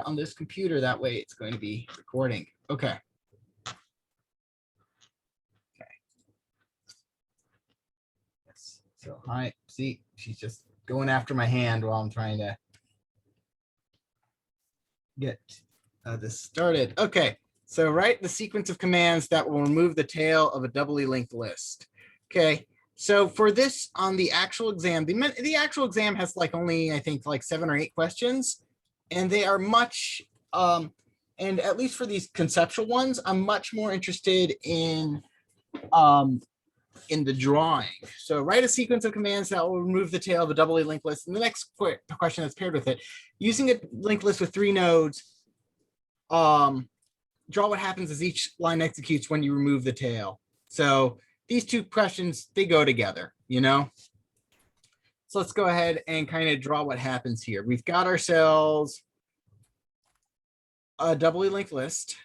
on this computer. That way it's going to be recording. Okay. Yes. So hi, see, she's just going after my hand while I'm trying to get this started. Okay. So write the sequence of commands that will remove the tail of a doubly linked list. Okay. So for this on the actual exam, the actual exam has like only, I think, like 7 or 8 questions, and they are much, and at least for these conceptual ones, I'm much more interested in the drawing. So write a sequence of commands that will remove the tail of a doubly linked list. And the next question that's paired with it, using a linked list with 3 nodes, draw what happens as each line executes when you remove the tail. So these 2 questions, they go together, you know? So let's go ahead and kind of draw what happens here. We've got ourselves a doubly linked list.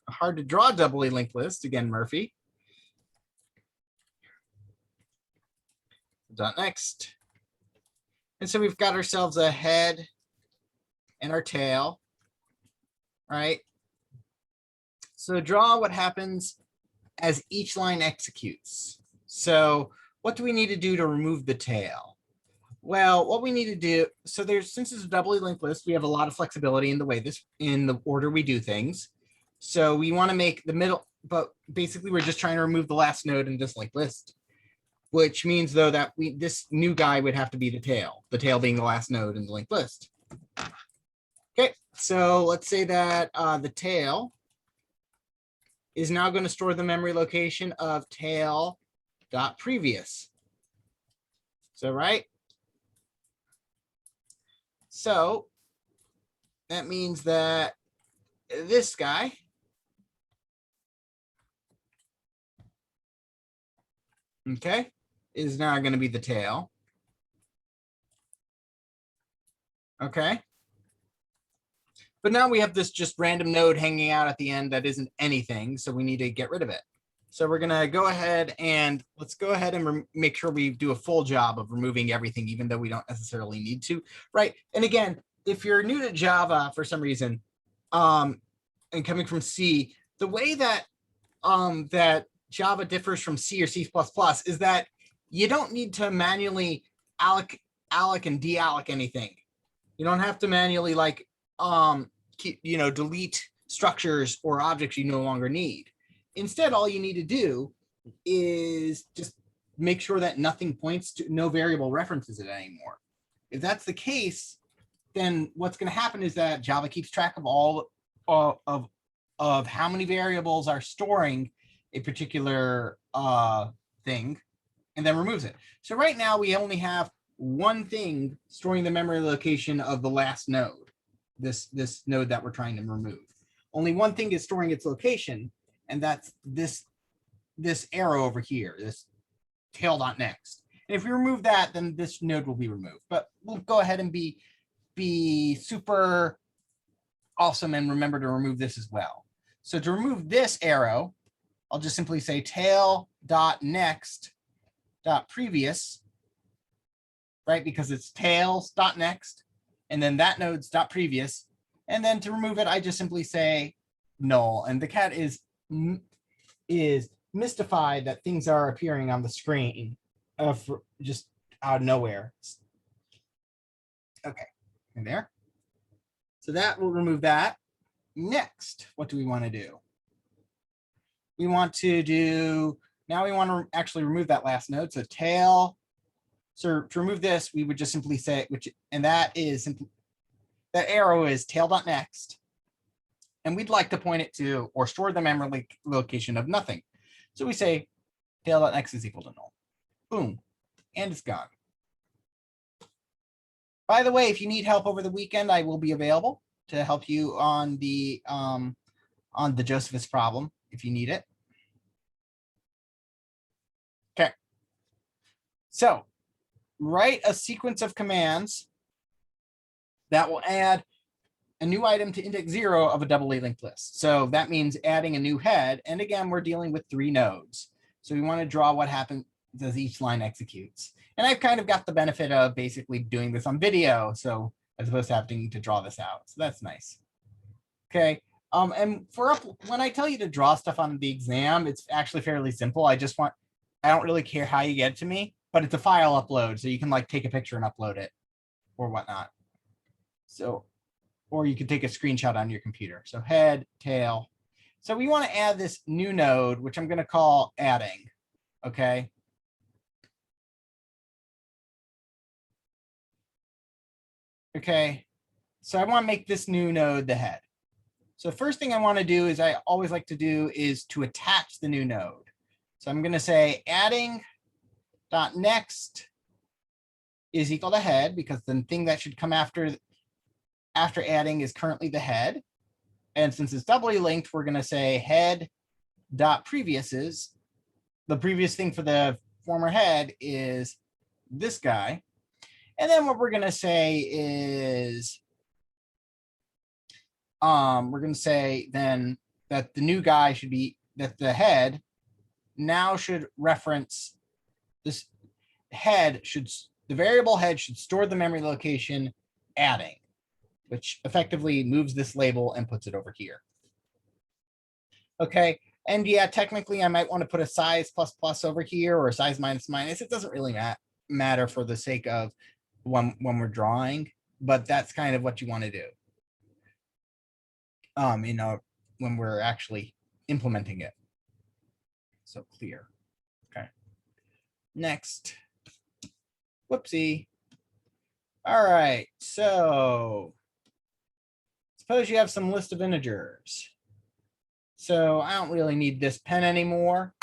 Hard to draw a doubly linked list. Again, Murphy. Dot next. And so we've got ourselves a head and our tail, right? So draw what happens as each line executes. So what do we need to do to remove the tail? Well, what we need to do, so since it's a doubly linked list, we have a lot of flexibility in the order we do things. So we want to make the middle, but basically we're just trying to remove the last node in this linked list, which means though that this new guy would have to be the tail being the last node in the linked list. Okay, so let's say that the tail is now going to store the memory location of tail.previous. So, right? So that means that this guy is now going to be the tail. Okay. But now we have this just random node hanging out at the end that isn't anything, so we need to get rid of it. So we're going to go ahead and let's go ahead and make sure we do a full job of removing everything, even though we don't necessarily need to, right? And again, if you're new to Java for some reason, and coming from C, the way that that Java differs from C or C++ is that you don't need to manually alloc and dealloc anything. You don't have to manually like delete structures or objects you no longer need. Instead, all you need to do is just make sure that nothing points to, no variable references it anymore. If that's the case, then what's going to happen is that Java keeps track of all of how many variables are storing a particular thing, and then removes it. So right now we only have one thing storing the memory location of the last node, this node that we're trying to remove. Only one thing is storing its location, and that's this arrow over here, this tail.next. And if we remove that, then this node will be removed. But we'll go ahead and be super awesome and remember to remove this as well. So to remove this arrow, I'll just simply say tail.next.previous, right? Because it's tails.next, and then that node's .previous. And then to remove it, I just simply say null. And the cat is mystified that things are appearing on the screen just out of nowhere. Okay, and there. So that will remove that. Next, what do we want to do? We want to actually remove that last node. So tail. So to remove this, we would just simply say, that arrow is tail.next. And we'd like to point it to or store the memory location of nothing. So we say tail.next is equal to null. Boom. And it's gone. By the way, if you need help over the weekend, I will be available to help you on the Josephus problem if you need it. Okay. So write a sequence of commands that will add a new item to index 0 of a doubly linked list. So that means adding a new head. And again, we're dealing with 3 nodes. So we want to draw what happens as each line executes. And I've kind of got the benefit of basically doing this on video. So as opposed to having to draw this out. So that's nice. Okay. And when I tell you to draw stuff on the exam, it's actually fairly simple. I don't really care how you get it to me, but it's a file upload. So you can like take a picture and upload it or whatnot. So, or you can take a screenshot on your computer. So head, tail. So we want to add this new node, which I'm going to call adding. Okay. Okay. So I want to make this new node the head. So the first thing I want to do is I always like to do is to attach the new node. So I'm going to say adding dot next is equal to head, because the thing that should come after adding is currently the head. And since it's doubly linked, we're going to say head dot previous is the previous thing for the former head is this guy. And then what we're going to say is we're going to say then that the new guy should be that the head now should reference this the variable head should store the memory location adding, which effectively moves this label and puts it over here. Okay. And yeah, technically I might want to put a size plus plus over here or a size minus minus. It doesn't really matter for the sake of when we're drawing, but that's kind of what you want to do. When we're actually implementing it. So clear. Okay. Next. Whoopsie. All right. So suppose you have some list of integers. So I don't really need this pen anymore.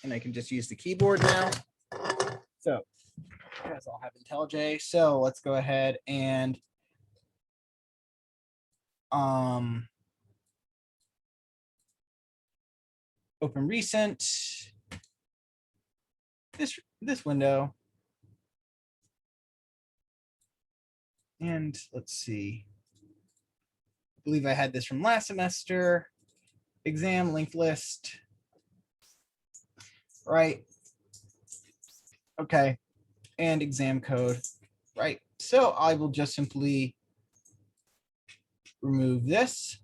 And I can just use the keyboard now. So you guys all have IntelliJ. So let's go ahead and open recent, this window. And let's see. I believe I had this from last semester. Exam linked list. Right. Okay. And exam code. Right. So I will just simply remove this.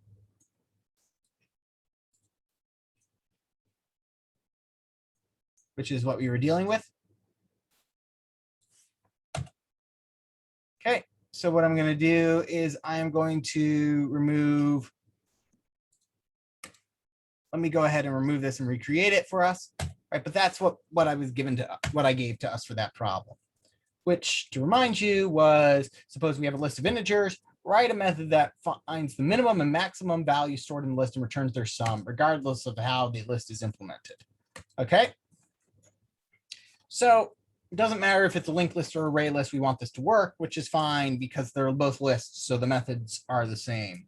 Which is what we were dealing with. Okay, so what I'm going to do is I am going to remove. Let me go ahead and remove this and recreate it for us. Right, but that's what I was given to what I gave to us for that problem, which to remind you was suppose we have a list of integers. Write a method that finds the minimum and maximum value stored in the list and returns their sum, regardless of how the list is implemented. Okay. So it doesn't matter if it's a linked list or array list, we want this to work, which is fine because they're both lists, so the methods are the same.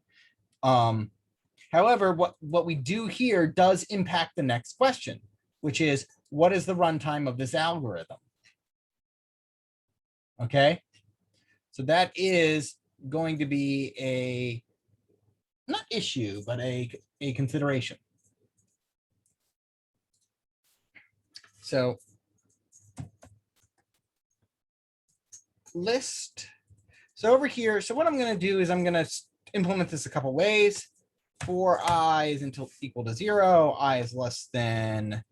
However, what we do here does impact the next question, which is, what is the runtime of this algorithm? Okay, so that is going to be a, not issue, but a consideration. So list. So over here, so what I'm going to do is I'm going to implement this a couple ways. For I is equal to 0, I is less than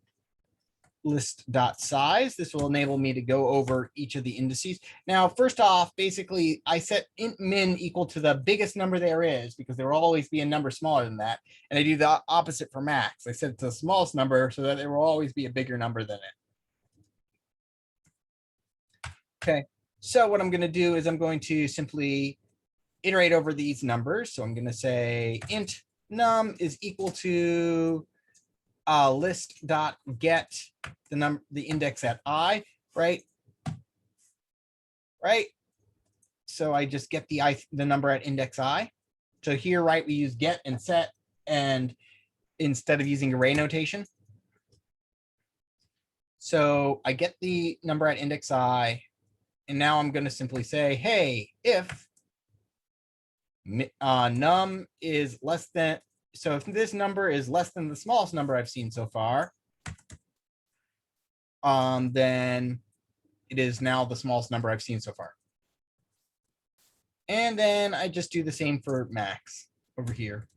list.size. This will enable me to go over each of the indices. Now, first off, basically, I set int min equal to the biggest number there is, because there will always be a number smaller than that. And I do the opposite for max. I set it to the smallest number so that there will always be a bigger number than it. Okay. So what I'm going to do is I'm going to simply iterate over these numbers. So I'm going to say int num is equal to list.get the index at I, right? Right. So I just get the number at index I. So here, right, we use get and set, and instead of using array notation. So I get the number at index I. And now I'm going to simply say, hey, if num is less than, so if this number is less than the smallest number I've seen so far, then it is now the smallest number I've seen so far. And then I just do the same for max over here.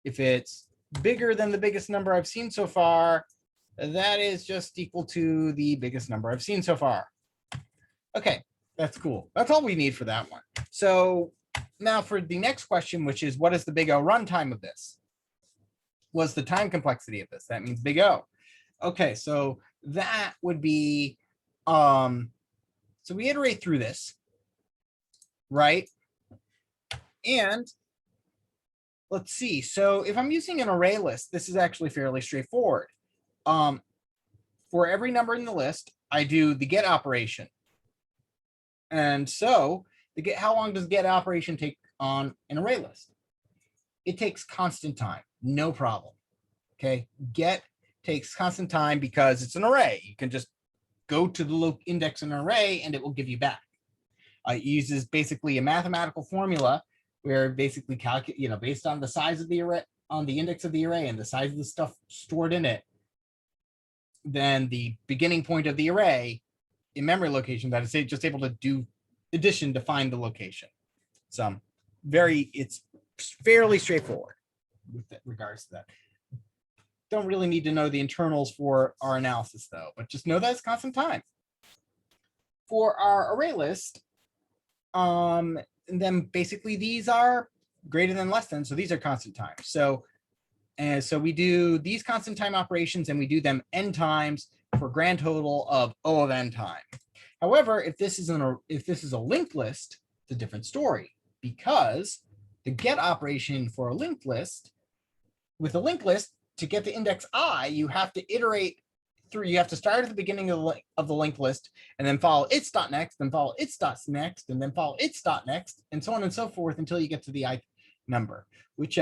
If it's bigger than the biggest number I've seen so far, that is just equal to the biggest number I've seen so far. Okay, that's cool. That's all we need for that one. So now for the next question, which is what is the big O runtime of this? What's the time complexity of this? That means big O. Okay, so that would be, so we iterate through this, right? And let's see. So if I'm using an array list, this is actually fairly straightforward. For every number in the list, I do the get operation. And so how long does get operation take on an array list? It takes constant time, no problem. Okay, get takes constant time because it's an array. You can just go to the index in an array and it will give you back. It uses basically a mathematical formula where basically calculate, based on the size of the array, on the index of the array and the size of the stuff stored in it, then the beginning point of the array in memory location that is just able to do addition to find the location. So it's fairly straightforward with regards to that. Don't really need to know the internals for our analysis though, but just know that it's constant time. For our array list, and then basically these are greater than less than, so these are constant time. So we do these constant time operations and we do them n times for a grand total of O of n time. However, if this is a linked list, it's a different story because the get operation for a linked list, with a linked list, to get to index I, you have to iterate through, you have to start at the beginning of the linked list and then follow its dot next, then follow its dot next, and then follow its dot next, and so on and so forth until you get to the I number, which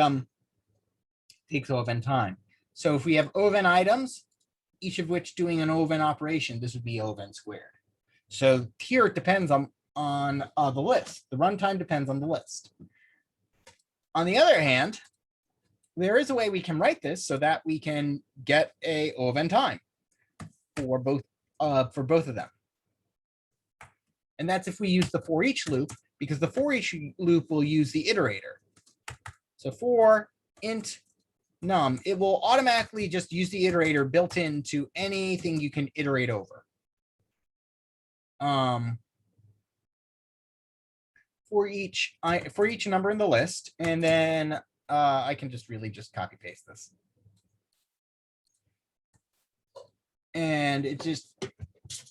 takes O of n time. So if we have O of n items, each of which doing an O of n operation, this would be O of n squared. So here it depends on the list. The runtime depends on the list. On the other hand, there is a way we can write this so that we can get a O of n time for both of them. And that's if we use the for each loop, because the for each loop will use the iterator. So for int num, it will automatically just use the iterator built into anything you can iterate over. For each number in the list, and then I can just copy paste this.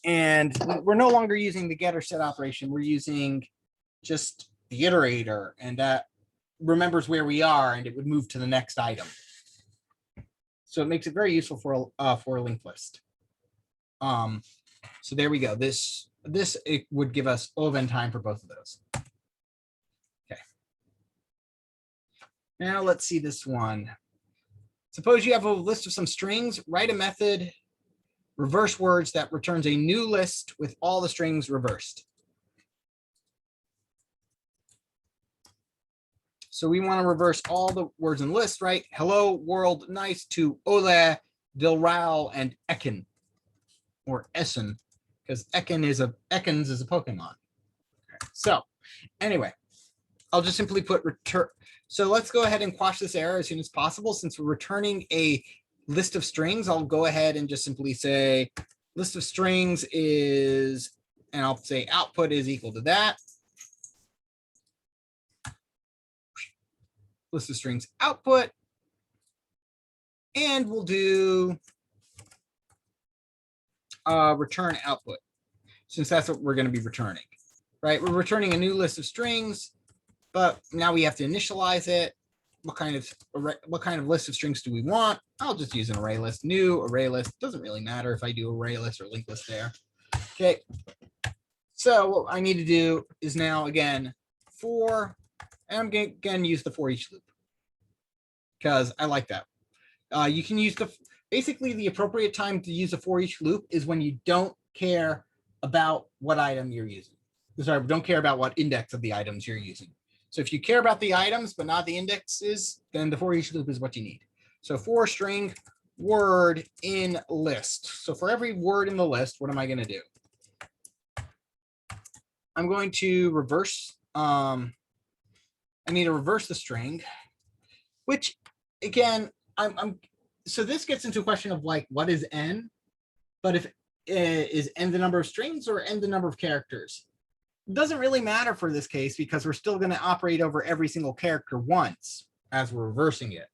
And we're no longer using the get or set operation. We're using just the iterator, and that remembers where we are, and it would move to the next item. So it makes it very useful for a linked list. So there we go. This it would give us O of n time for both of those. Okay. Now let's see this one. Suppose you have a list of some strings. Write a method, reverse words, that returns a new list with all the strings reversed. So we want to reverse all the words in the list, right? Hello, world, nice to Ole, Dilral, and Ekin, or Essen, because Ekans is a Pokemon. Okay. So anyway, I'll just simply put return. So let's go ahead and quash this error as soon as possible. Since we're returning a list of strings, I'll go ahead and just simply say list of strings is, and I'll say output is equal to that. List of strings output, and we'll do return output, since that's what we're going to be returning, right? We're returning a new list of strings, but now we have to initialize it. What kind of list of strings do we want? I'll just use an array list. New array list. Doesn't really matter if I do array list or linked list there. Okay. So what I need to do is now again for, and I'm going to again use the for each loop because I like that. You can use basically the appropriate time to use a for each loop is when you don't care about what item you're using. Sorry, don't care about what index of the items you're using. So if you care about the items but not the indexes, then the for each loop is what you need. So for string word in list. So for every word in the list, what am I going to do? I'm going to reverse I need to reverse the string, which again, so this gets into a question of like, what is n? But if is n the number of strings or n the number of characters? It doesn't really matter for this case because we're still going to operate over every single character once as we're reversing it.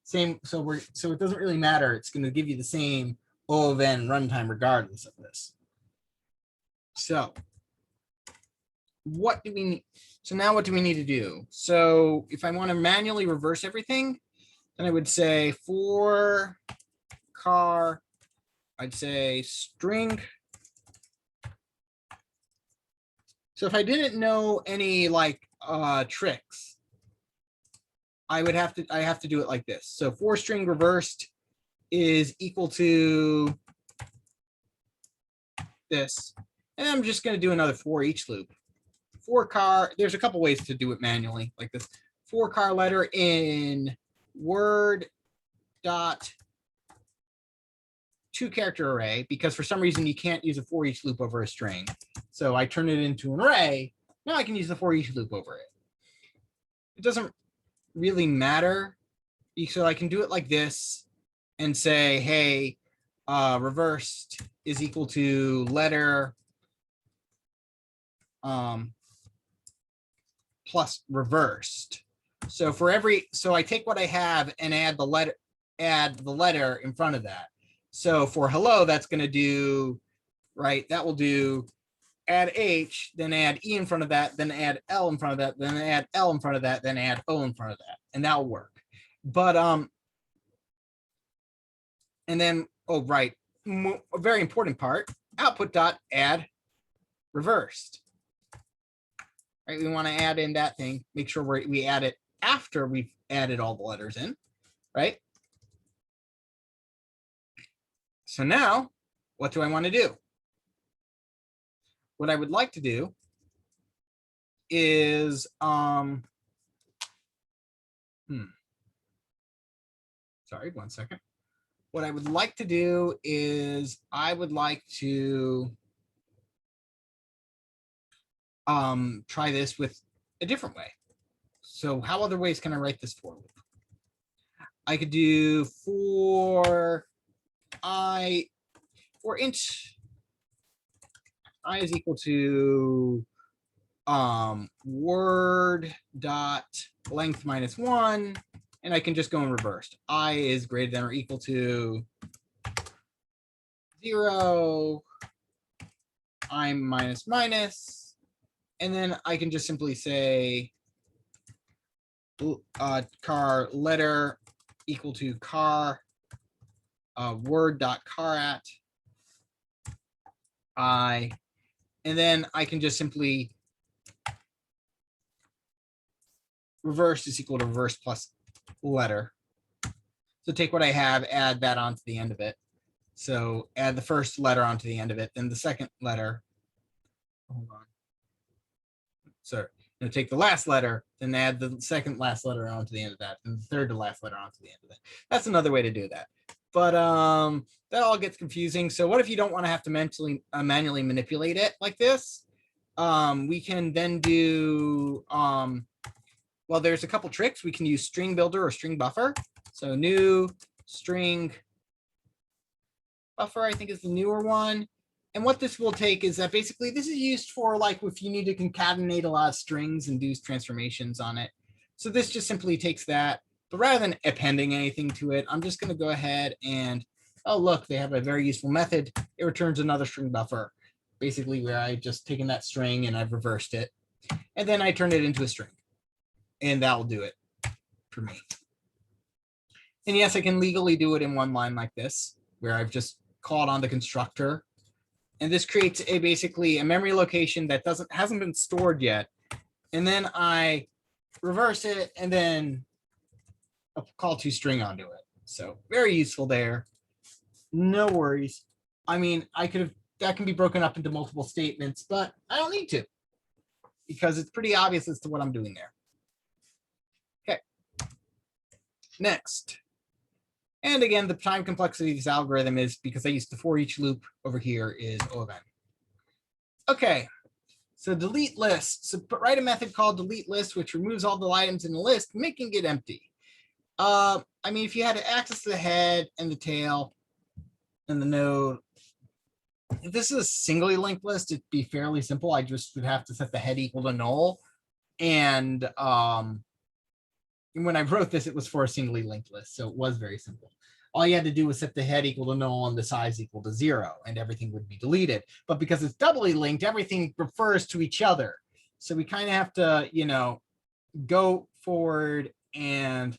So it doesn't really matter. It's going to give you the same O of n runtime regardless of this. So what do we need? So now what do we need to do? So if I want to manually reverse everything, then I would say for car, I'd say string. So if I didn't know any like tricks, I have to do it like this. So for string reversed is equal to this. And I'm just going to do another for each loop. For car, there's a couple ways to do it manually, like this. For car letter in word dot 2-character array, because for some reason you can't use a for each loop over a string. So I turn it into an array. Now I can use the for each loop over it. It doesn't really matter. So I can do it like this and say, hey, reversed is equal to letter plus reversed. So I take what I have and add the letter in front of that. So for hello, that's going to do, right, that will do add H, then add E in front of that, then add L in front of that, then add L in front of that, then add O in front of that, and that'll work. But, and then, oh, right, a very important part, output dot add reversed. Right, we want to add in that thing, make sure we add it after we've added all the letters in, right? So now, what do I want to do? What I would like to do is, sorry, 1 second. What I would like to do is I would like to try this with a different way. So how other ways can I write this for loop? I could do for int I is equal to word dot length minus 1, and I can just go in reversed. I is greater than or equal to 0, I minus minus, and then I can just simply say car letter equal to car word dot car at I, and then I can just simply reverse is equal to reverse plus letter. So take what I have, add that onto the end of it. So add the first letter onto the end of it, then the second letter. Hold on. So take the last letter, then add the second last letter onto the end of that, and the third to last letter onto the end of that. That's another way to do that. But that all gets confusing. So what if you don't want to have to manually manipulate it like this? We can then do, well, there's a couple tricks. We can use string builder or string buffer. So new string buffer, I think, is the newer one. And what this will take is that basically this is used for like if you need to concatenate a lot of strings and do transformations on it. So this just simply takes that. But rather than appending anything to it, I'm just going to go ahead and, oh, look, they have a very useful method. It returns another string buffer, basically where I've just taken that string and I've reversed it. And then I turn it into a string. And that will do it for me. And yes, I can legally do it in one line like this, where I've just called on the constructor. And this creates basically a memory location that hasn't been stored yet. And then I reverse it and then a call to string onto it. So very useful there. No worries. I mean, that can be broken up into multiple statements, but I don't need to because it's pretty obvious as to what I'm doing there. Okay. Next. And again, the time complexity of this algorithm is because I used the for each loop over here is O of n. Okay, So delete list. So write a method called delete list, which removes all the items in the list, making it empty. I mean, if you had access to the head and the tail and the node, if this is a singly linked list, it'd be fairly simple. I just would have to set the head equal to null. And when I wrote this, it was for a singly linked list. So it was very simple. All you had to do was set the head equal to null and the size equal to 0, and everything would be deleted. But because it's doubly linked, everything refers to each other. So we kind of have to, you know, go forward and,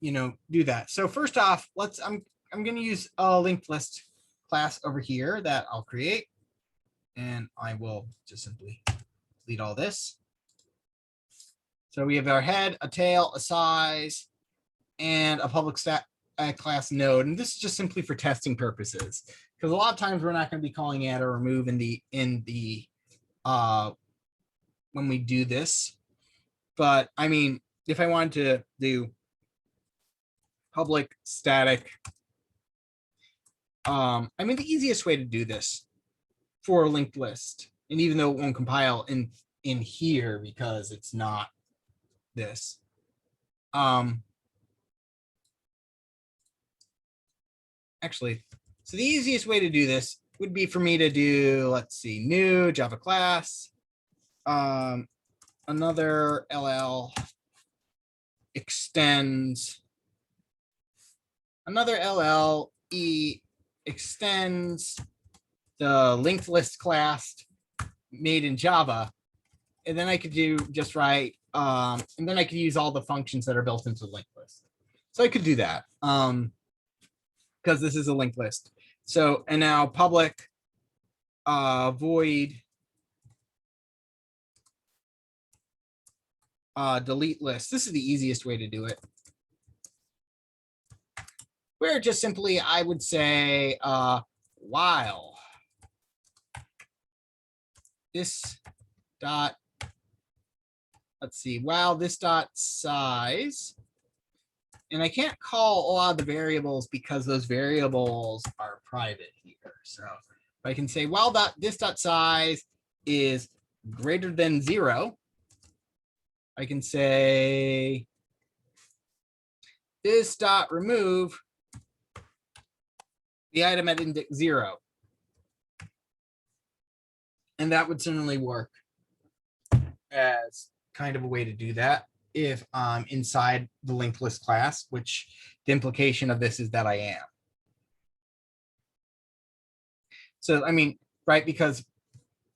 you know, do that. So first off, I'm going to use a linked list class over here that I'll create. And I will just simply delete all this. So we have our head, a tail, a size, and a public class node. And this is just simply for testing purposes, because a lot of times we're not going to be calling add or remove in the when we do this. But I mean, if I wanted to do public static, I mean, the easiest way to do this for a linked list, and even though it won't compile in here because it's not this, actually, so the easiest way to do this would be for me to do, let's see, new Java class, another LL extends, another LLE extends the linked list class made in Java, and then I could do just write, and then I could use all the functions that are built into the linked list. So I could do that because this is a linked list. So, and now public void delete list. This is the easiest way to do it, where just simply I would say while this dot, let's see, while this dot size, and I can't call a lot of the variables because those variables are private here. So I can say while this dot size is greater than 0, I can say this dot remove the item at index 0. And that would certainly work as kind of a way to do that if I'm inside the linked list class, which the implication of this is that I am. So, I mean, right, because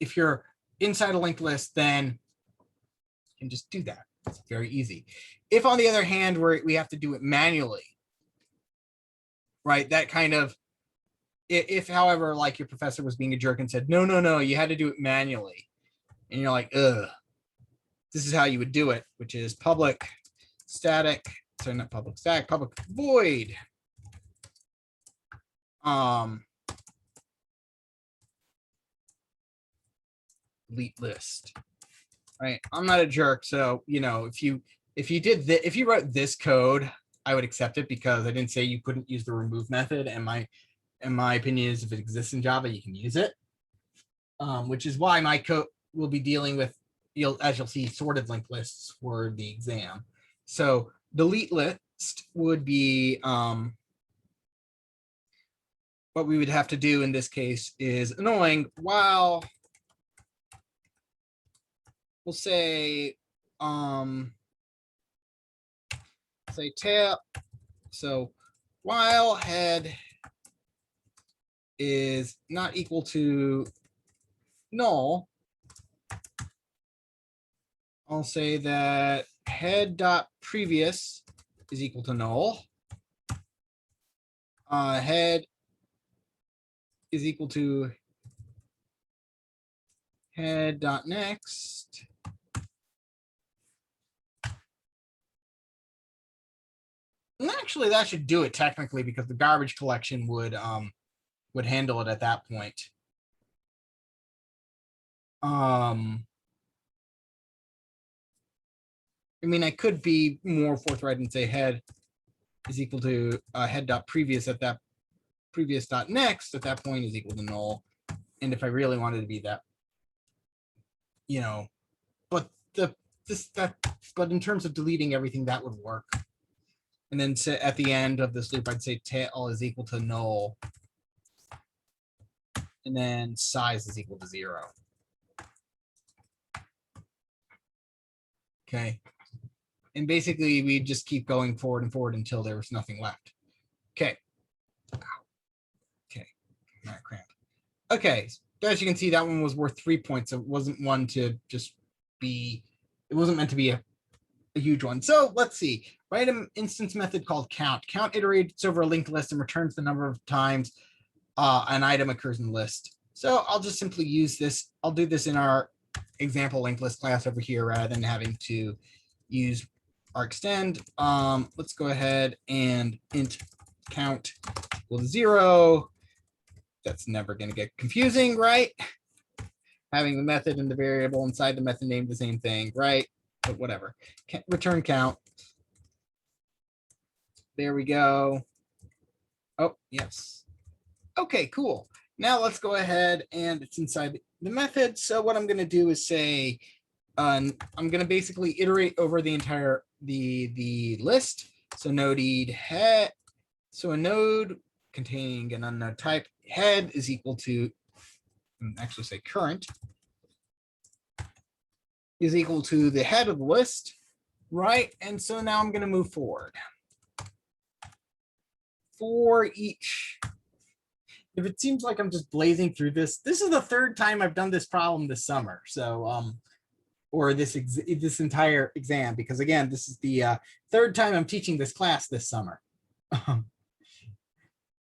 if you're inside a linked list, then you can just do that. It's very easy. If, on the other hand, we have to do it manually, right, that kind of, if, however, like your professor was being a jerk and said, no, you had to do it manually. And you're like, ugh, this is how you would do it, which is public static, sorry, not public static, public void. Delete list, right? I'm not a jerk. So, you know, if you wrote this code, I would accept it because I didn't say you couldn't use the remove method. And my opinion is if it exists in Java, you can use it, which is why my code will be dealing with, as you'll see, sorted linked lists for the exam. So delete list would be, what we would have to do in this case is annoying while, we'll say, say tail, so while head is not equal to null, I'll say that head.previous is equal to null. Head is equal to head.next. And actually, that should do it technically because the garbage collection would handle it at that point. I mean, I could be more forthright and say head is equal to head.previous at that previous dot next at that point is equal to null. And if I really wanted to be that, but but in terms of deleting everything, that would work. And then at the end of this loop, I'd say tail is equal to null. And then size is equal to 0. Okay. And basically, we just keep going forward and forward until there was nothing left. Okay. Okay. Not cramp. Okay. As you can see, that one was worth 3 points. It wasn't one to just be, it wasn't meant to be a huge one. So let's see. Write an instance method called count. Count iterates over a linked list and returns the number of times an item occurs in the list. So I'll just simply use this. I'll do this in our example linked list class over here rather than having to use our extend. Let's go ahead and int count equal to 0. That's never going to get confusing, right? Having the method and the variable inside the method name the same thing, right? But whatever. Return count. There we go. Oh, yes. Okay, cool. Now let's go ahead and it's inside the method. So what I'm going to do is say, I'm going to basically iterate over the entire the list. So node head. So a node containing an unknown type head is equal to, actually say current is equal to the head of the list, right? And so now I'm going to move forward. For each, if it seems like I'm just blazing through this, this is the third time I've done this problem this summer. So, or this entire exam, because again, this is the third time I'm teaching this class this summer.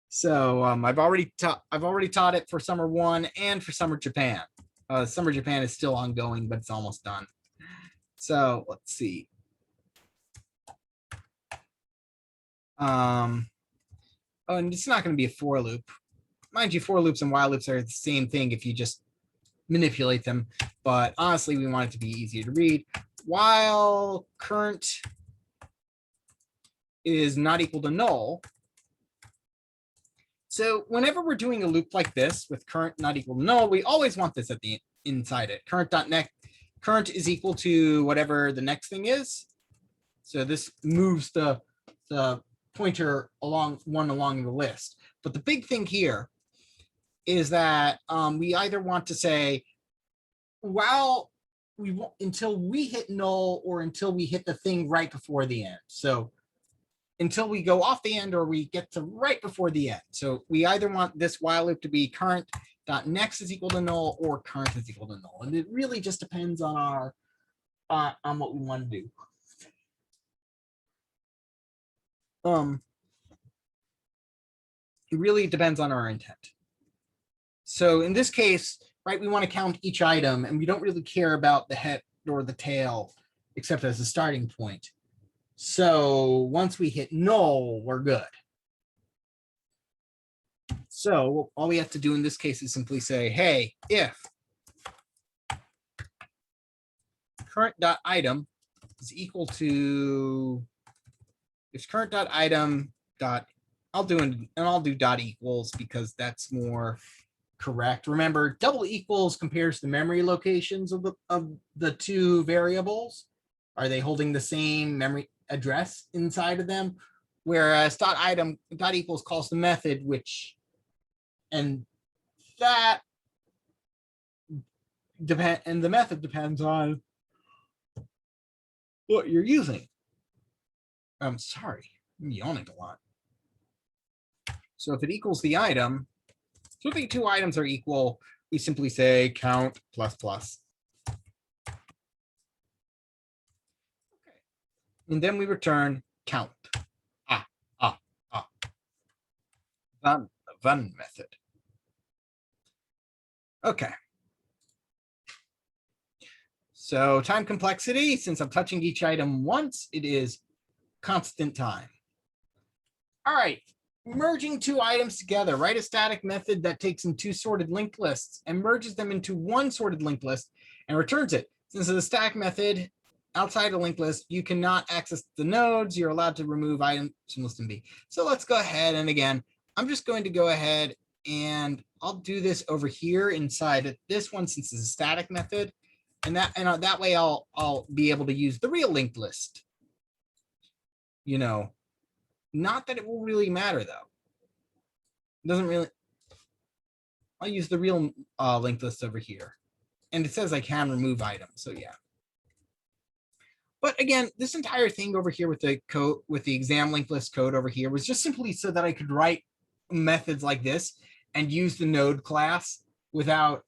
So I've already taught it for summer 1 and for summer Japan. Summer Japan is still ongoing, but it's almost done. So let's see. Oh, and it's not going to be a for loop. Mind you, for loops and while loops are the same thing if you just manipulate them. But honestly, we want it to be easier to read. While current is not equal to null. So whenever we're doing a loop like this with current not equal to null, we always want this at the inside it. Current is equal to whatever the next thing is. So this moves the pointer along the list. But the big thing here is that we either want to say, while until we hit null or until we hit the thing right before the end. So until we go off the end or we get to right before the end. So we either want this while loop to be current.next is equal to null or current is equal to null. And it really just depends on our on what we want to do. It really depends on our intent. So in this case, right, we want to count each item and we don't really care about the head or the tail except as a starting point. So once we hit null, we're good. So all we have to do in this case is simply say, hey, if current.item is equal to, if current.item dot, I'll do dot equals because that's more correct. Remember, double equals compares the memory locations of the two variables. Are they holding the same memory address inside of them? Whereas .item dot equals calls the method, which, and that depend, and the method depends on what you're using. I'm sorry, I'm yawning a lot. So if it equals the item, so if the two items are equal, we simply say count plus plus. Okay. And then we return count. Van method. Okay. So time complexity, since I'm touching each item once, it is constant time. All right. Merging two items together, write a static method that takes in two sorted linked lists and merges them into one sorted linked list and returns it. Since it's a static method outside a linked list, you cannot access the nodes. You're allowed to remove items from list and B. So let's go ahead. And again, I'm just going to go ahead and I'll do this over here inside this one since it's a static method, and that way I'll be able to use the real linked list. You know, not that it will really matter though. It doesn't really. I'll use the real linked list over here, and it says I can remove items. So yeah. But again, this entire thing over here with the code, with the exam linked list code over here, was just simply so that I could write methods like this and use the node class without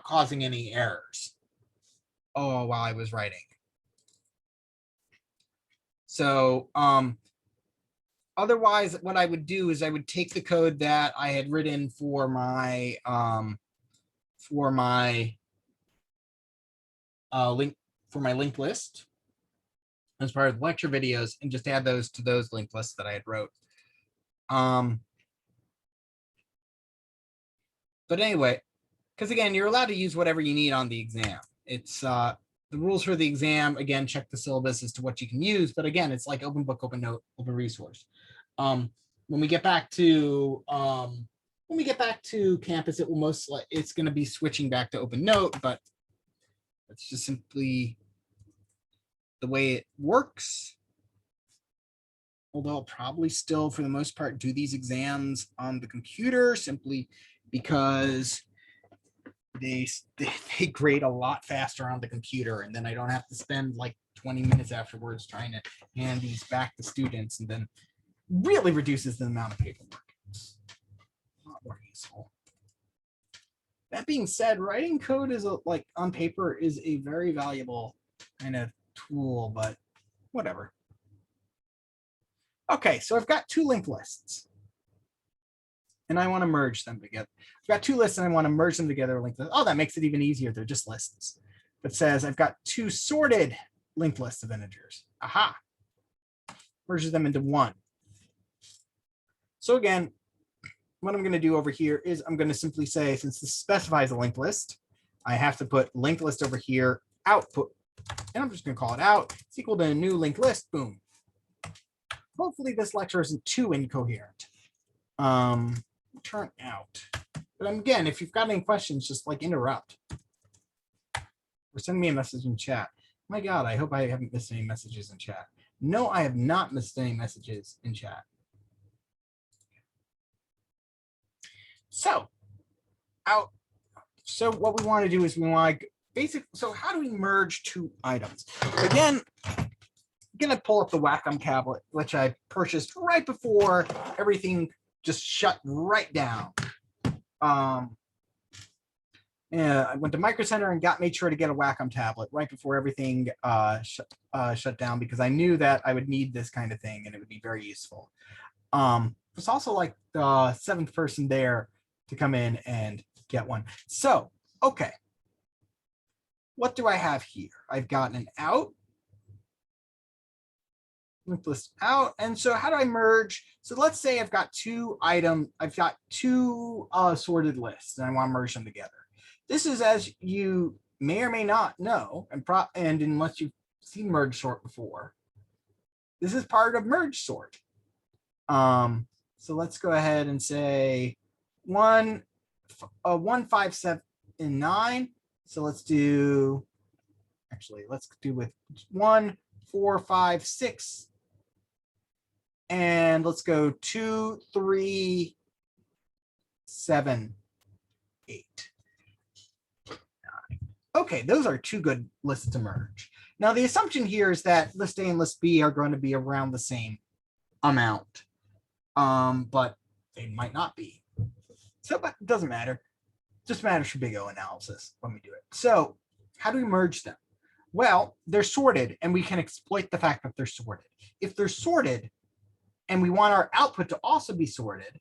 causing any errors. While I was writing. So otherwise, what I would do is I would take the code that I had written for my linked list as part of the lecture videos and just add those to those linked lists that I had wrote. But anyway, because again, you're allowed to use whatever you need on the exam. It's the rules for the exam, again, check the syllabus as to what you can use. But again, it's like open book, open note, open resource. When we get back to campus, it will it's going to be switching back to open note, but it's just simply the way it works. Although I'll probably still, for the most part, do these exams on the computer simply because they grade a lot faster on the computer, and then I don't have to spend like 20 minutes afterwards trying to hand these back to students, and then really reduces the amount of paperwork. It's a lot more useful. That being said, writing code is like on paper is a very valuable kind of tool, but whatever. Okay, so I've got two linked lists and I want to merge them together. I've got two lists and I want to merge them together. Linked lists. Oh, that makes it even easier. They're just lists. It says I've got two sorted linked lists of integers. Aha. Merges them into one. So again, what I'm going to do over here is I'm going to simply say, since this specifies a linked list, I have to put linked list over here, output, and I'm just going to call it out. It's equal to a new linked list. Boom. Hopefully this lecture isn't too incoherent. Turn out. But again, if you've got any questions, just like interrupt or send me a message in chat. My God, I hope I haven't missed any messages in chat. No, I have not missed any messages in chat. So what we want to do is we want to so how do we merge two items? Again, I'm gonna pull up the Wacom tablet, which I purchased right before everything just shut right down. Yeah, I went to Micro Center and made sure to get a Wacom tablet right before everything shut down, because I knew that I would need this kind of thing and it would be very useful. It's also like the seventh person there to come in and get one. So, okay. What do I have here? I've got an out. Linked list out. And so how do I merge? So let's say I've got two sorted lists and I want to merge them together. This is, as you may or may not know, and unless you've seen merge sort before, this is part of merge sort. So let's go ahead and say 1, 5, 7, and 9. So let's do with 1, 4, 5, 6. And let's go 2, 3, 7, 8, 9. Okay, those are two good lists to merge. Now, the assumption here is that list A and list B are going to be around the same amount, but they might not be. So, but it doesn't matter. It just matters for big O analysis when we do it. So, how do we merge them? Well, they're sorted, and we can exploit the fact that they're sorted. If they're sorted, and we want our output to also be sorted,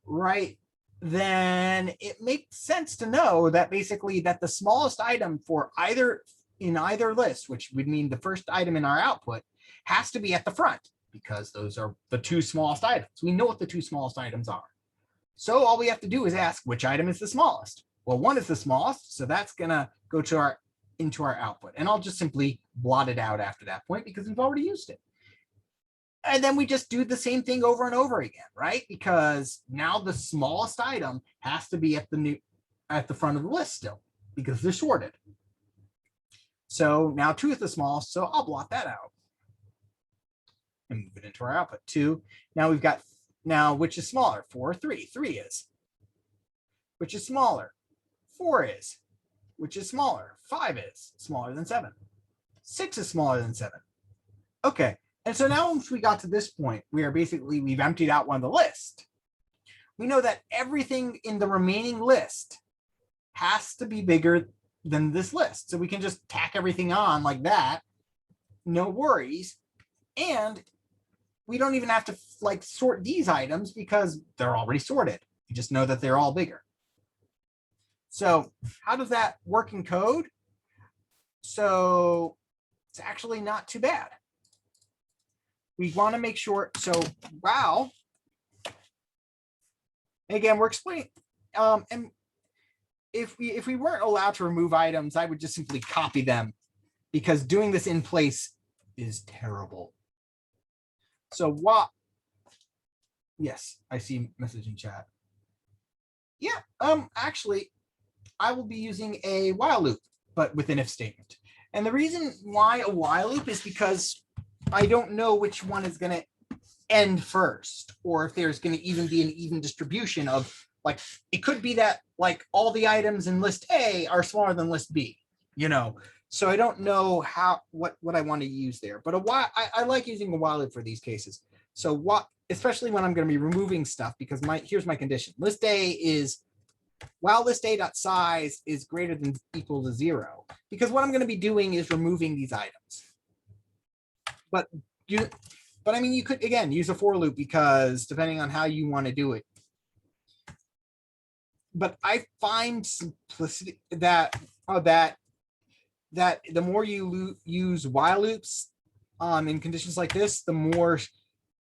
right, then it makes sense to know that basically that the smallest item for either list, which would mean the first item in our output, has to be at the front, because those are the two smallest items. We know what the two smallest items are. So all we have to do is ask which item is the smallest. Well, 1 is the smallest, so that's gonna go to into our output. And I'll just simply blot it out after that point because we've already used it. And then we just do the same thing over and over again, right? Because now the smallest item has to be at the front of the list still, because they're sorted. So now 2 is the smallest, so I'll blot that out and move it into our output. 2. Now we've got, which is smaller? 4 or 3? 3 is. Which is smaller? 4 is. Which is smaller? 5 is smaller than 7. 6 is smaller than 7. Okay. And so now once we got to this point, we've emptied out one of the list. We know that everything in the remaining list has to be bigger than this list. So we can just tack everything on like that. No worries. And we don't even have to like sort these items because they're already sorted. We just know that they're all bigger. So how does that work in code? So it's actually not too bad. We want to make sure, so wow. Again, we're explaining, and if we weren't allowed to remove items, I would just simply copy them because doing this in place is terrible. So what? Yes, I see message in chat. Yeah, actually, I will be using a while loop, but with an if statement. And the reason why a while loop is because I don't know which one is going to end first, or if there's going to even be an even distribution of, like, it could be that like all the items in list A are smaller than list B, you know. So I don't know what I want to use there, but I like using a while loop for these cases. So especially when I'm going to be removing stuff, because here's my condition. List A is while list A dot size is greater than equal to 0, because what I'm going to be doing is removing these items. But I mean, you could again use a for loop because depending on how you want to do it. But I find simplicity that the more you use while loops in conditions like this, the more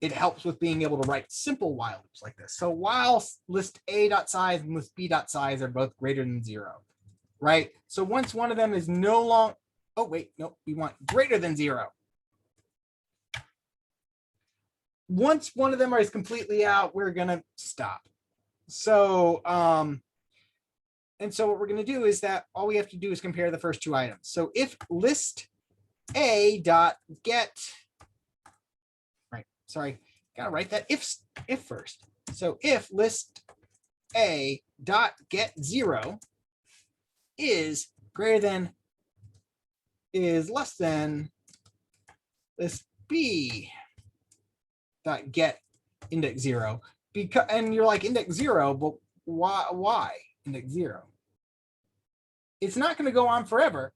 it helps with being able to write simple while loops like this. So while list A dot size and list B dot size are both greater than 0, right? So once one of them is no longer, oh wait, no, we want greater than 0. Once one of them is completely out, we're gonna stop. So and so what we're going to do is that all we have to do is compare the first 2 items. So if list A dot get, right, sorry, gotta write that if first. So if list A dot get 0 is less than list B dot get index 0, because, and you're like index 0, but why index 0? It's not going to go on forever,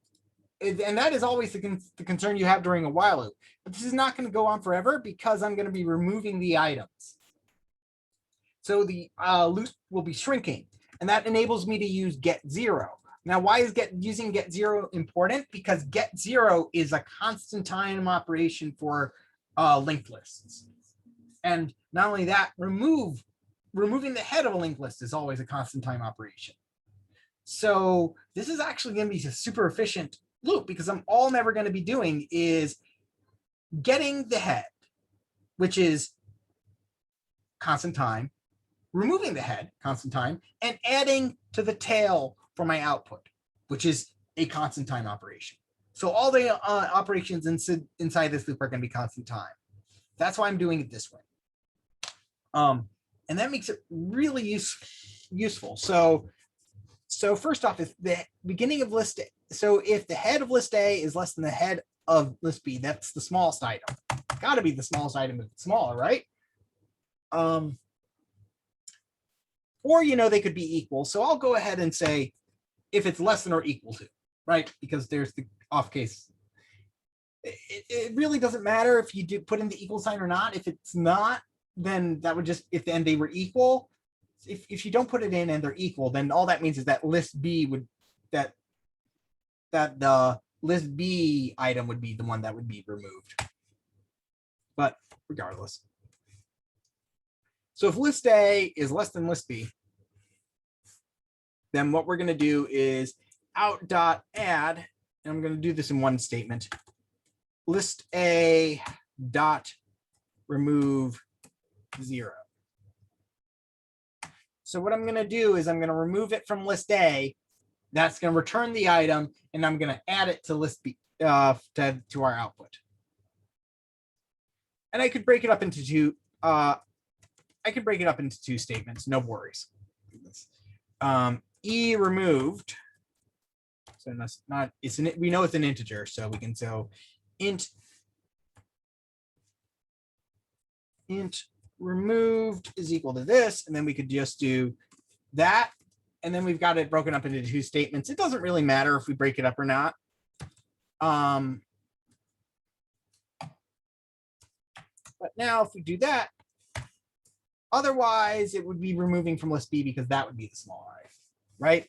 and that is always the concern you have during a while loop. But this is not going to go on forever because I'm going to be removing the items. So the loop will be shrinking, and that enables me to use get 0. Now, why is using get 0 important? Because get 0 is a constant time operation for linked lists. And not only that, removing the head of a linked list is always a constant time operation. So this is actually going to be a super efficient loop because all I'm ever going to be doing is getting the head, which is constant time, removing the head, constant time, and adding to the tail for my output, which is a constant time operation. So all the operations inside this loop are going to be constant time. That's why I'm doing it this way. And that makes it really useful. So first off, if the beginning of list A, so if the head of list A is less than the head of list B, that's the smallest item. Got to be the smallest item if it's smaller, right? Or, they could be equal. So I'll go ahead and say if it's less than or equal to, right? Because there's the off case. It really doesn't matter if you do put in the equal sign or not. If it's not, then that would just, then they were equal. If you don't put it in and they're equal, then all that means is that list B that the list B item would be the one that would be removed. But regardless. So if list A is less than list B, then what we're going to do is out.add, and I'm going to do this in one statement. List A dot remove 0. So what I'm going to do is I'm going to remove it from list A. That's going to return the item, and I'm going to add it to list B to our output. And I could break it up into two. I could break it up into 2 statements. No worries. E removed. So that's not. It's an. We know it's an integer, so we can int removed is equal to this, and then we could just do that, and then we've got it broken up into 2 statements. It doesn't really matter if we break it up or not. But now if we do that, otherwise it would be removing from list B because that would be the small I, right?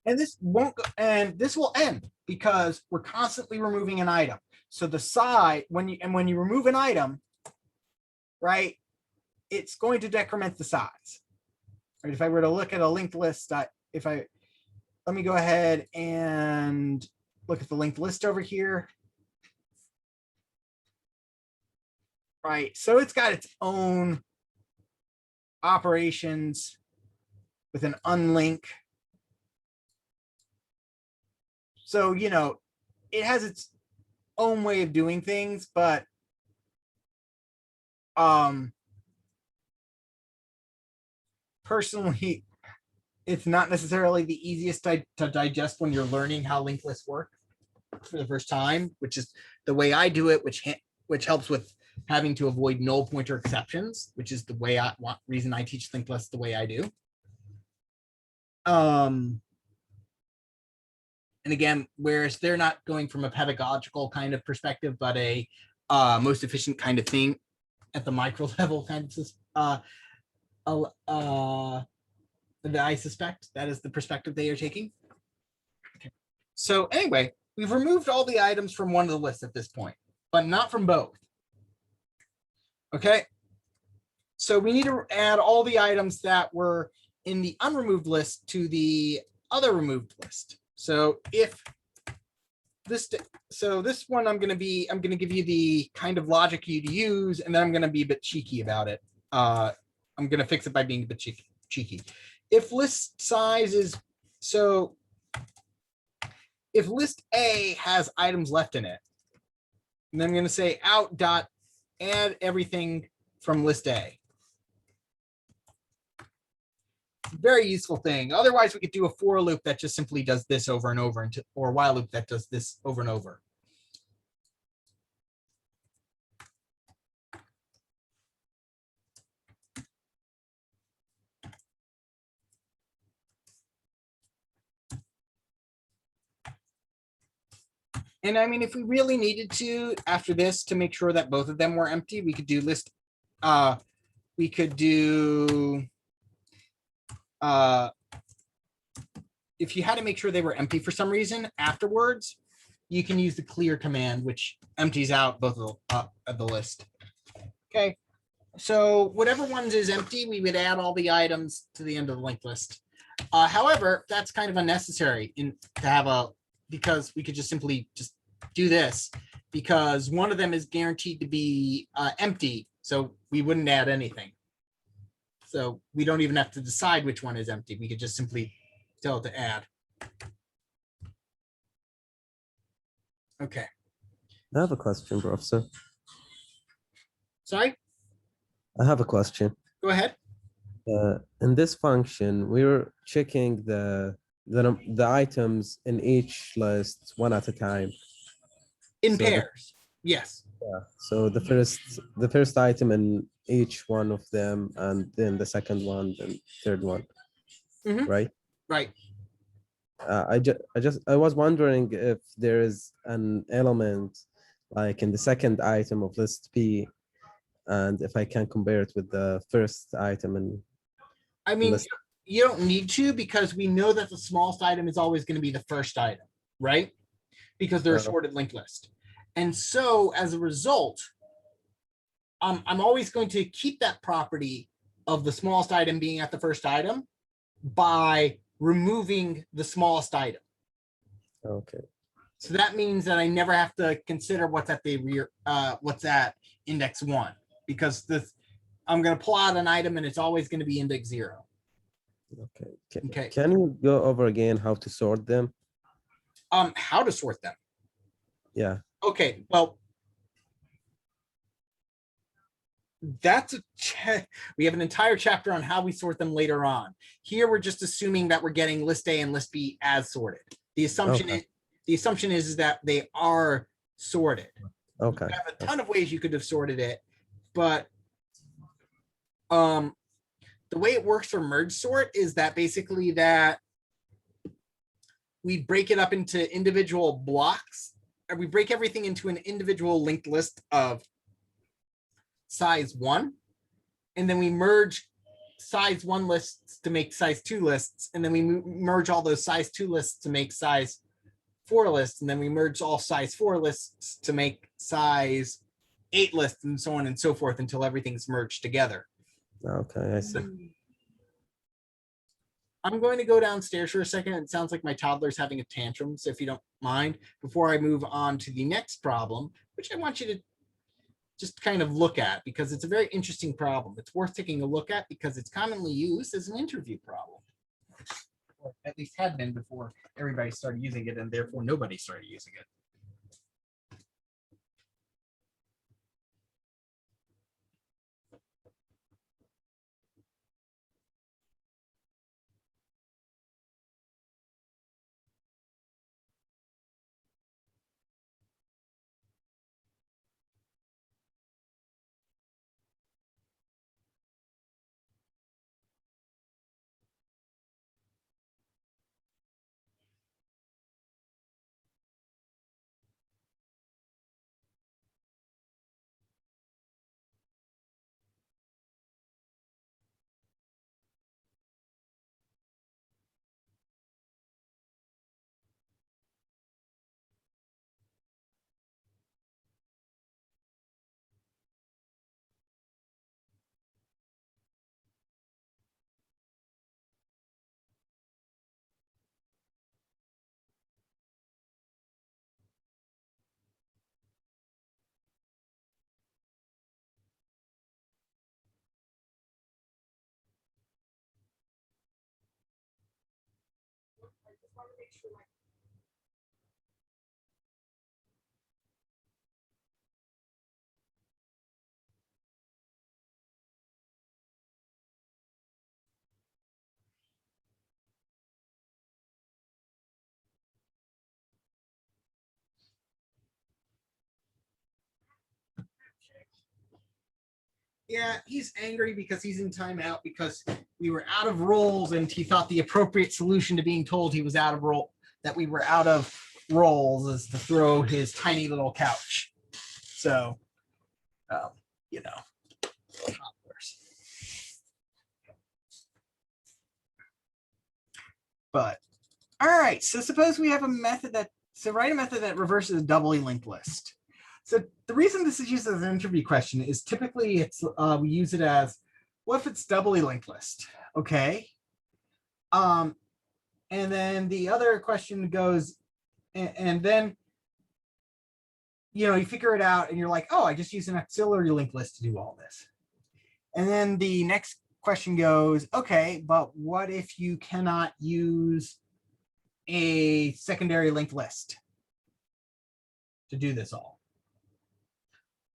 And this won't go, and this will end because we're constantly removing an item. So the size, when you remove an item, right, it's going to decrement the size. Right? If I were to look at a linked list, let me go ahead and look at the linked list over here. Right, so it's got its own operations with an unlink. So, you know, it has its own way of doing things, but personally, it's not necessarily the easiest to digest when you're learning how linked lists work for the first time, which is the way I do it, which helps with having to avoid null pointer exceptions, which is the way reason I teach linked lists the way I do. And again, whereas they're not going from a pedagogical kind of perspective, but a most efficient kind of thing at the micro level kind of that I suspect that is the perspective they are taking. Okay. So anyway, we've removed all the items from one of the lists at this point, but not from both. Okay. So we need to add all the items that were in the unremoved list to the other removed list. So if this one, I'm going to give you the kind of logic you to use, and then I'm going to be a bit cheeky about it. I'm going to fix it by being a bit cheeky. If list size is, so if list A has items left in it, and then I'm going to say out dot add everything from list A. Very useful thing. Otherwise, we could do a for loop that just simply does this over and over, or a while loop that does this over and over. And I mean, if we really needed to, after this, to make sure that both of them were empty, we could do list. We could do. If you had to make sure they were empty for some reason afterwards, you can use the clear command, which empties out both of the list. Okay, so whatever ones is empty, we would add all the items to the end of the linked list. However, that's kind of unnecessary because we could just simply do this because one of them is guaranteed to be empty, so we wouldn't add anything. So we don't even have to decide which one is empty. We could just simply tell it to add. Okay. I have a question, Professor. Sorry? I have a question. Go ahead. In this function, we're checking the items in each list one at a time. In pairs, yes. Yeah. So the first item in each one of them, and then the second one, then third one. Mm-hmm. Right? Right. I was wondering if there is an element like in the second item of list P, and if I can compare it with the first item. And I mean, you don't need to, because we know that the smallest item is always going to be the first item, right? Because they're a sorted linked list. And so as a result, I'm always going to keep that property of the smallest item being at the first item by removing the smallest item. Okay. So that means that I never have to consider what's at the rear, what's at index 1, because I'm going to pull out an item and it's always going to be index 0. Okay. Okay. Can you go over again how to sort them? How to sort them? Yeah. Okay. Well, that's we have an entire chapter on how we sort them later on. Here we're just assuming that we're getting list A and list B as sorted. The assumption is that they are sorted. Okay. You have a ton of ways you could have sorted it, but the way it works for merge sort is that basically that we break it up into individual blocks, and we break everything into an individual linked list of size 1, and then we merge size 1 lists to make size 2 lists, and then we merge all those size 2 lists to make size 4 lists, and then we merge all size 4 lists to make size 8 lists, and so on and so forth until everything's merged together. Okay, I see. I'm going to go downstairs for a second. It sounds like my toddler's having a tantrum, so if you don't mind, before I move on to the next problem, which I want you to just kind of look at, because it's a very interesting problem. It's worth taking a look at because it's commonly used as an interview problem. Or at least had been before everybody started using it, and therefore nobody started using it. Yeah, he's angry because he's in timeout because we were out of roles, and he thought the appropriate solution to being told he was out of role, that we were out of roles, is to throw his tiny little couch. So, you know, toddlers. But all right, so suppose we have a method that, so write a method that reverses a doubly linked list. So the reason this is used as an interview question is typically it's we use it as, what if it's doubly linked list? Okay. And then the other question goes, and then you figure it out and you're like, oh, I just use an auxiliary linked list to do all this. And then the next question goes, okay, but what if you cannot use a secondary linked list to do this all?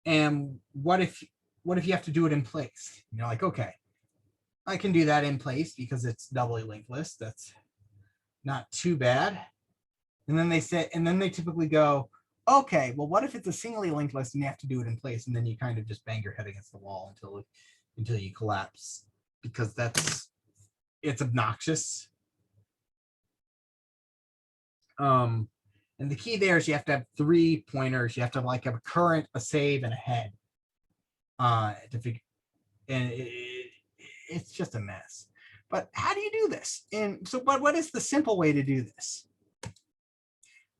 And what if you have to do it in place? You're like, okay, I can do that in place because it's doubly linked list. That's not too bad. And then they say, and then they typically go, okay, well, what if it's a singly linked list and you have to do it in place? And then you kind of just bang your head against the wall until you collapse, because it's obnoxious. And the key there is you have to have 3 pointers. You have to have like a current, a save, and a head. To figure, and it's just a mess. But how do you do this? And so, but what is the simple way to do this?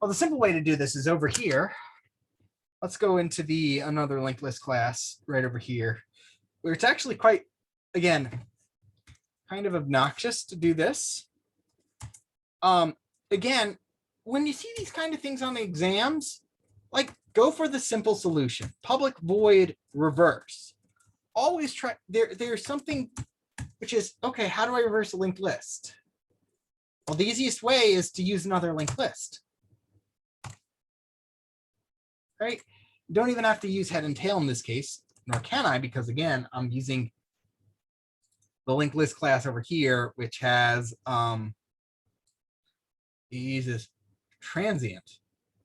Well, the simple way to do this is over here. Let's go into another linked list class right over here, where it's actually quite, again, kind of obnoxious to do this. Again, when you see these kind of things on the exams, like go for the simple solution, public void reverse. Always try, there's something which is, okay, how do I reverse a linked list? Well, the easiest way is to use another linked list. Right? You don't even have to use head and tail in this case, nor can I, because again, I'm using the linked list class over here, which has it uses transient.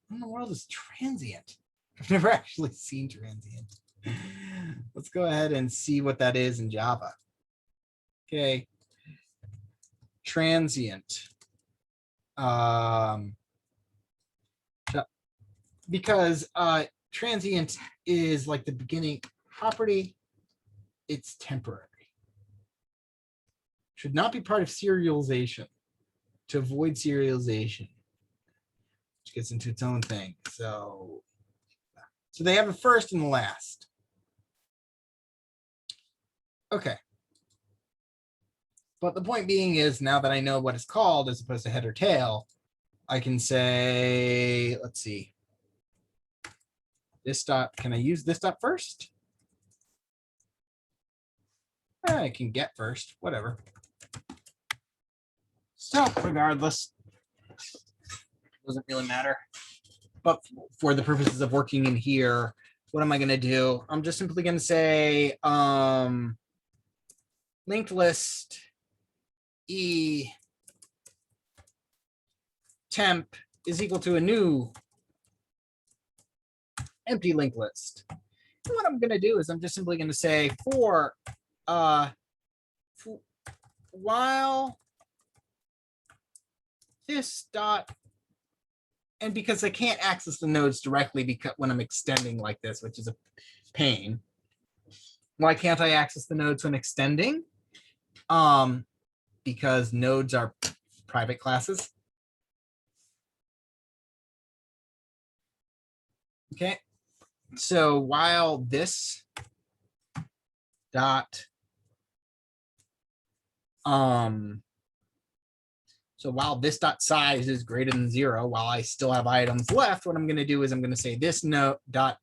What in the world is transient? I've never actually seen transient. Let's go ahead and see what that is in Java. Okay. Transient. Because transient is like the beginning property. It's temporary. Should not be part of serialization. To avoid serialization, which gets into its own thing. So they have a first and the last. Okay. But the point being is, now that I know what it's called as opposed to head or tail, I can say, let's see. This dot, can I use this dot first? I can get first, whatever. So regardless, doesn't really matter. But for the purposes of working in here, what am I going to do? I'm just simply going to say linked list e temp is equal to a new empty linked list. And what I'm going to do is I'm just simply going to say for while this dot, and because I can't access the nodes directly because when I'm extending like this, which is a pain. Why can't I access the nodes when extending? Because nodes are private classes. Okay, so while this dot so while this dot size is greater than 0, while I still have items left, what I'm going to do is I'm going to say this node dot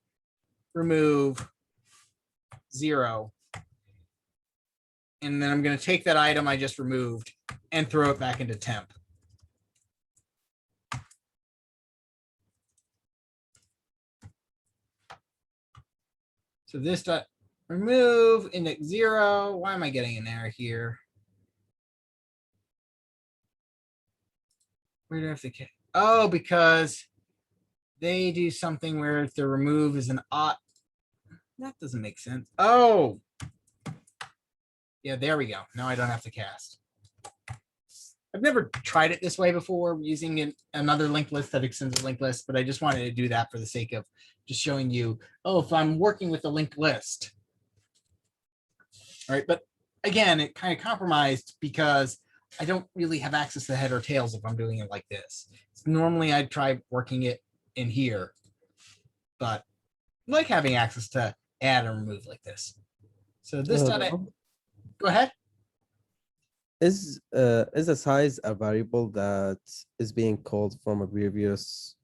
remove 0. And then I'm going to take that item I just removed and throw it back into temp. So this dot remove index 0. Why am I getting an error here? Where do I have to get? Oh, because they do something where if the remove is an odd. That doesn't make sense. Oh, yeah, there we go. Now I don't have to cast. I've never tried it this way before, using another linked list that extends a linked list, but I just wanted to do that for the sake of just showing you, oh, if I'm working with a linked list. All right, but again, it kind of compromised because I don't really have access to head or tails if I'm doing it like this. Normally I'd try working it in here, but I like having access to add and remove like this. So this dot, go ahead. Is a size a variable that is being called from a previous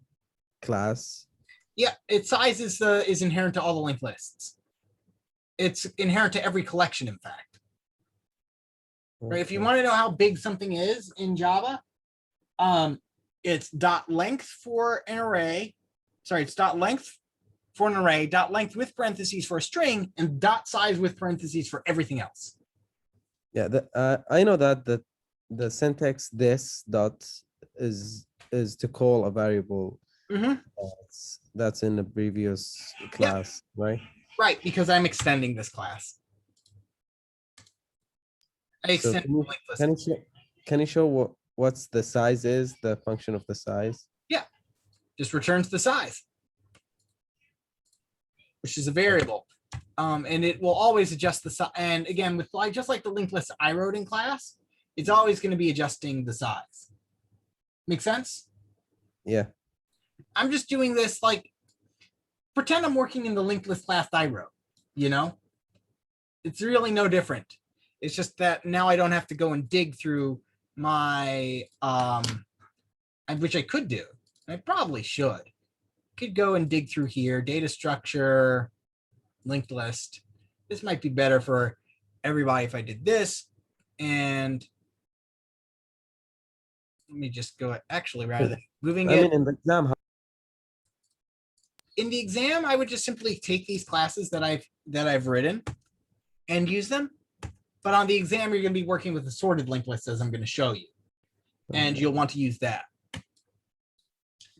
class? Yeah, its size is inherent to all the linked lists. It's inherent to every collection, in fact. Right? If you want to know how big something is in Java, it's dot length for an array. Sorry, it's dot length for an array, dot length with parentheses for a string, and dot size with parentheses for everything else. Yeah, I know that the syntax this dot is to call a variable that's in the previous class, right? Right, because I'm extending this class. I extend can you show what's the size is, the function of the size? Yeah, just returns the size, which is a variable. And it will always adjust the size. And again, with just like the linked list I wrote in class, it's always going to be adjusting the size. Make sense? Yeah. I'm just doing this like, pretend I'm working in the linked list class I wrote, you know? It's really no different. It's just that now I don't have to go and dig through my, which I could do. I probably should. Could go and dig through here, data structure, linked list. This might be better for everybody if I did this. And let me just go, actually, rather than moving I it. mean, in the exam, In the exam, I would just simply take these classes that I've written and use them. But on the exam, you're going to be working with a sorted linked list, as I'm going to show you. And you'll want to use that.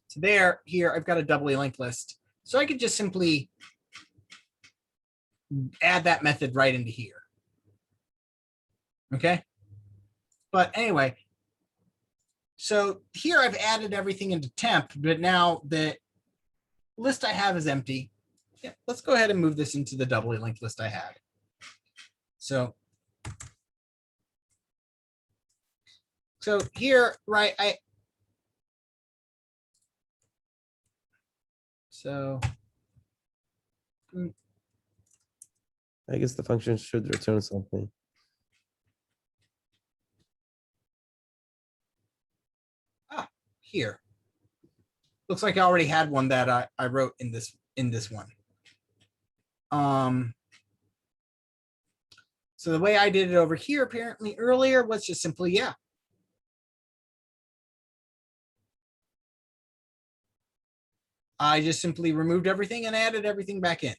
So here, I've got a doubly linked list. So I could just simply add that method right into here. Okay. But anyway, so here I've added everything into temp, but now the list I have is empty. Yeah, let's go ahead and move this into the doubly linked list I had. So here, right, I guess the function should return something. Here. Looks like I already had one that I wrote in this one. So the way I did it over here apparently earlier was just simply, yeah. I just simply removed everything and added everything back in.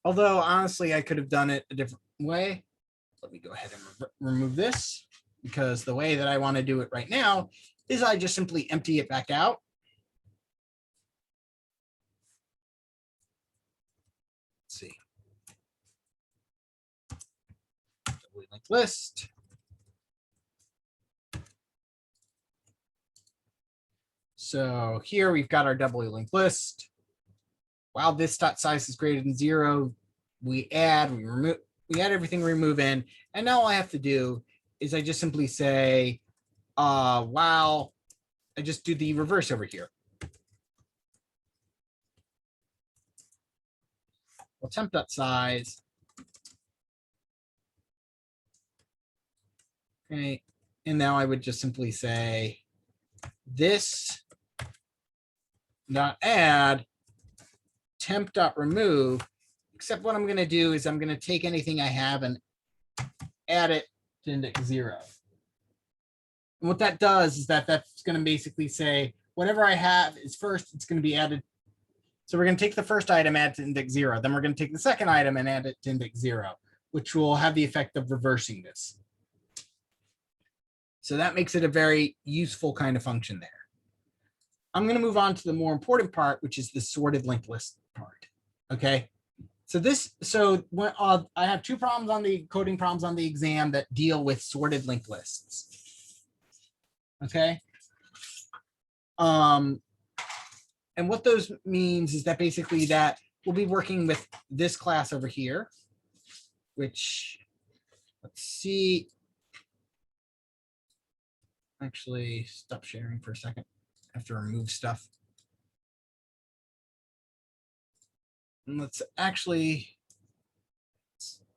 Although honestly, I could have done it a different way. Let me go ahead and remove this, because the way that I want to do it right now is I just simply empty it back out. Let's see. Linked list. So here we've got our doubly linked list. While this dot size is greater than 0, we add everything we remove in. And now all I have to do is I just simply say, while I just do the reverse over here. Well, temp dot size. Okay. And now I would just simply say this dot add temp dot remove, except what I'm going to do is I'm going to take anything I have and add it to index 0. And what that does is that's going to basically say whatever I have is first, it's going to be added. So we're going to take the first item, add to index 0. Then we're going to take the second item and add it to index 0, which will have the effect of reversing this. So that makes it a very useful kind of function there. I'm going to move on to the more important part, which is the sorted linked list part. Okay. So when I have two problems on the coding problems on the exam that deal with sorted linked lists. Okay. And what those means is that basically that we'll be working with this class over here, which, let's see. Actually, stop sharing for a second. I have to remove stuff. And let's actually